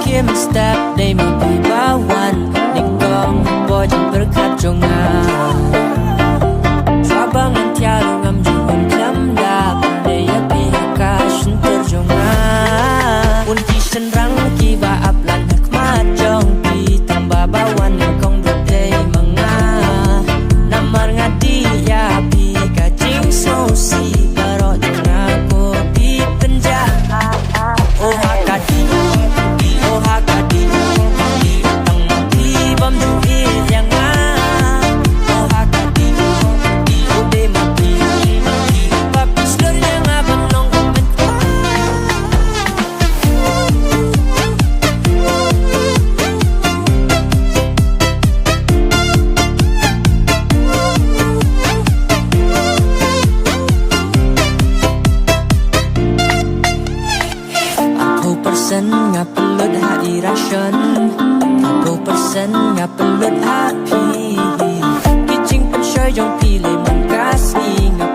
Kim step day mapi bawan Nikong boy jang berkat jongan Sabangan tiaru ngam jungan klam da Pandaya pihaka shen terjongan Un kishen rang kiba aplan hikmat jong pi Tamba bawan nikong day manga Namar ngadi ya pi kajing sosi Barok jongan ko pi penjahat Oh hakadi Oh hakadi Tang mati bam duit yang Oh hakadi Oh de mati Papi slow yang abang nong komentar Persen nga pelut ha irasyon 30% nga pelut ha pi Kijing pen syoy jong pilih mengkasi nga